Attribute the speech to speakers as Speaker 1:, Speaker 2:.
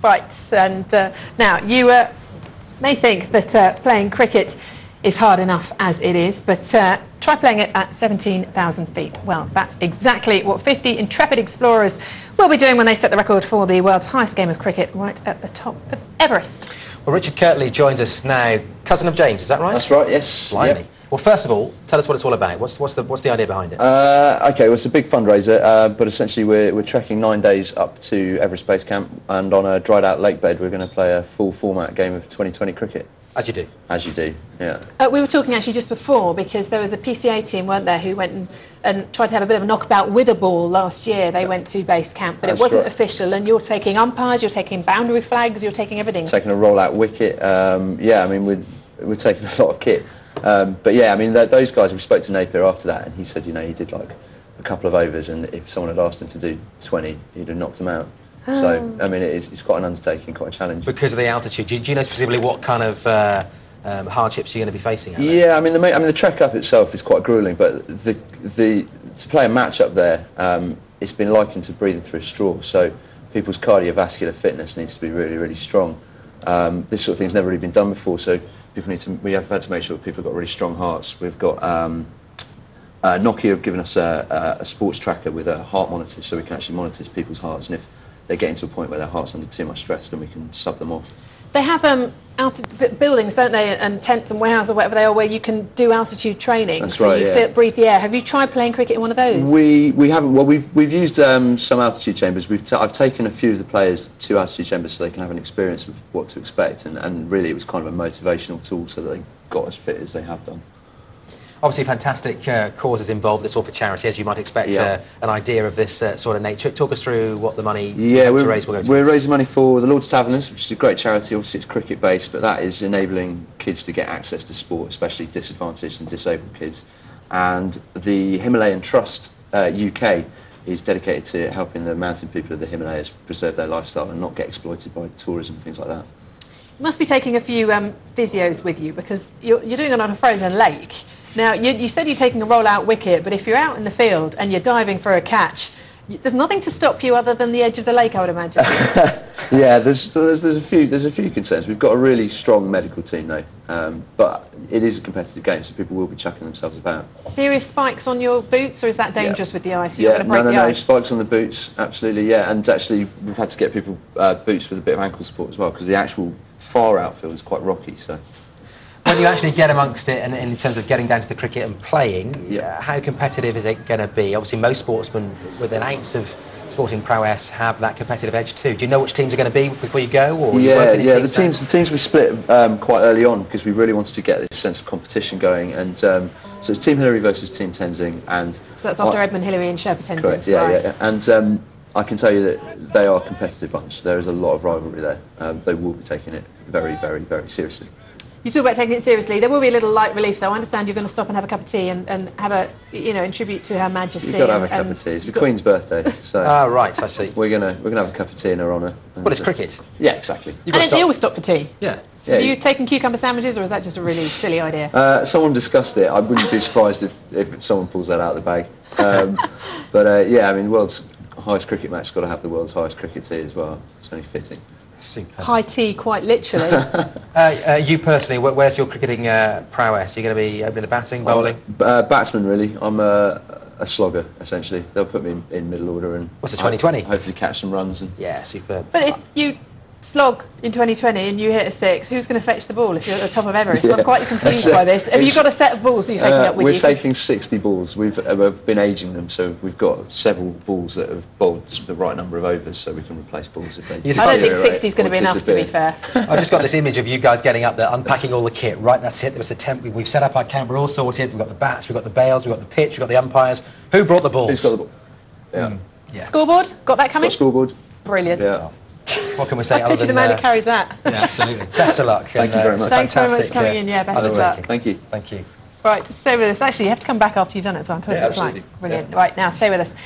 Speaker 1: Right, and now you may think that playing cricket is hard enough as it is, but try playing it at 17,000 feet. Well, that's exactly what 50 intrepid explorers will be doing when they set the record for the world's highest game of cricket right at the top of Everest.
Speaker 2: Well, Richard Kirtley joins us now, cousin of James, is that right?
Speaker 3: That's right, yes.
Speaker 2: Blimey.
Speaker 3: Yep.
Speaker 2: Well, first of all, tell us what it's all about. What's the idea behind it?
Speaker 3: Okay, well, it's a big fundraiser, but essentially we're trekking 9 days up to Everest Base Camp, and on a dried out lake bed we're going to play a full format game of 2020 cricket.
Speaker 2: As you do.
Speaker 3: As you do, yeah.
Speaker 1: We were talking actually just before, because there was a PCA team, weren't there, who went and tried to have a bit of a knockabout with a ball last year. They went to base camp, but it wasn't official, and you're taking umpires, you're taking boundary flags, you're taking everything.
Speaker 3: Taking a roll-out wicket, yeah, I mean, we're taking a lot of kit. But yeah, I mean, those guys, we spoke to Napier after that, and he said, you know, he did like a couple of overs, and if someone had asked him to do 20, he'd have knocked them out. So, I mean, it's quite an undertaking, quite a challenge. Because
Speaker 2: of the altitude. Do you know specifically what kind of hardships you're going to be facing?
Speaker 3: Yeah, I mean, the trek up itself is quite gruelling, but to play a match up there, it's been likened to breathing through a straw. So people's cardiovascular fitness needs to be really, really strong. This sort of thing's never really been done before, so we have had to make sure that people have got really strong hearts. We've got Nokia have given us a sports tracker with a heart monitor, so we can actually monitor people's hearts, and if they're getting to a point where their heart's under too much stress, then we can sub them off.
Speaker 1: They have buildings, don't they, and tents and warehouses or whatever they are, where you can do altitude training.
Speaker 3: That's
Speaker 1: so
Speaker 3: right,
Speaker 1: you breathe the air. Have you tried playing cricket in one of those?
Speaker 3: We haven't. Well, we've used some altitude chambers. I've taken a few of the players to altitude chambers so they can have an experience of what to expect, and really it was kind of a motivational tool so that they got as fit as they have done.
Speaker 2: Obviously, fantastic causes involved. It's all for charity, as you might expect. An idea of this sort of nature. Talk us through what the money to raise will go to.
Speaker 3: We're raising money for the Lord's Taverners, which is a great charity. Obviously, it's cricket-based, but that is enabling kids to get access to sport, especially disadvantaged and disabled kids. And the Himalayan Trust UK is dedicated to helping the mountain people of the Himalayas preserve their lifestyle and not get exploited by tourism and things like that.
Speaker 1: You must be taking a few physios with you, because you're doing it on a frozen lake. Now, you said you're taking a roll-out wicket, but if you're out in the field and you're diving for a catch, there's nothing to stop you other than the edge of the lake, I would imagine.
Speaker 3: Yeah, there's a few concerns. We've got a really strong medical team, though, but it is a competitive game, so people will be chucking themselves about. Serious
Speaker 1: spikes on your boots, or is that dangerous with the ice? You're
Speaker 3: Yeah,
Speaker 1: going to break the ice?
Speaker 3: Spikes on the boots, absolutely, yeah. And actually, we've had to get people boots with a bit of ankle support as well, because the actual far outfield is quite rocky, so.
Speaker 2: When you actually get amongst it, and in terms of getting down to the cricket and playing, how competitive is it going to be? Obviously, most sportsmen with an ounce of sporting prowess have that competitive edge too. Do you know which teams are going to be before you go? Or
Speaker 3: the teams we split quite early on, because we really wanted to get this sense of competition going, and so it's Team Hillary versus Team Tenzing, and
Speaker 1: so that's after Edmund Hillary and Sherpa Tenzing.
Speaker 3: Correct, yeah. And I can tell you that they are a competitive bunch. There is a lot of rivalry there. They will be taking it very, very, very seriously.
Speaker 1: You talk about taking it seriously. There will be a little light relief, though. I understand you're going to stop and have a cup of tea and have a, in tribute to Her Majesty.
Speaker 3: You've got to have a cup of tea. It's the Queen's birthday, so.
Speaker 2: Right, I see.
Speaker 3: We're gonna have a cup of tea in her honour.
Speaker 2: Well, it's cricket.
Speaker 3: Yeah, exactly.
Speaker 1: And you always stop for tea.
Speaker 2: Yeah.
Speaker 1: Are you taking cucumber sandwiches, or is that just a really silly idea?
Speaker 3: Someone discussed it. I wouldn't be surprised if someone pulls that out of the bag. But yeah, I mean, world's highest cricket match has got to have the world's highest cricket tea as well. It's only fitting.
Speaker 2: Super.
Speaker 1: High tea, quite literally.
Speaker 2: You personally, where's your cricketing prowess? Are you going to be opening the batting, bowling?
Speaker 3: Batsman, really. I'm a slogger, essentially. They'll put me in middle order and...
Speaker 2: What's the 2020?
Speaker 3: Hopefully catch some runs. And
Speaker 2: yeah, superb.
Speaker 1: But if you slog in 2020 and you hit a 6, who's going to fetch the ball if you're at the top of Everest? I'm quite confused by this. Have you got a set of balls that you're taking up with you?
Speaker 3: We're taking 60 balls. We've been ageing them, so we've got several balls that have bowled the right number of overs, so we can replace balls if they...
Speaker 1: I don't think 60 is going to be enough, to be fair.
Speaker 2: I've just got this image of you guys getting up there, unpacking all the kit. Right, that's it. There was a tent. We've set up our camp. We're all sorted. We've got the bats. We've got the bails. We've got the pitch. We've got the umpires. Who brought the balls?
Speaker 3: Who's got the ball? Yeah.
Speaker 1: Scoreboard? Got that coming?
Speaker 3: Got scoreboard.
Speaker 1: Brilliant.
Speaker 3: Yeah.
Speaker 2: What can we say?
Speaker 1: I pity the man who carries that.
Speaker 2: Yeah, absolutely. Best of luck.
Speaker 3: Thank you very much.
Speaker 1: Thanks very much for coming in. Yeah, best of luck.
Speaker 3: Thank you.
Speaker 2: Thank you.
Speaker 1: Right, stay with us. Actually, you have to come back after you've done it as well and tell us what it's like. Brilliant. Right, now stay with us.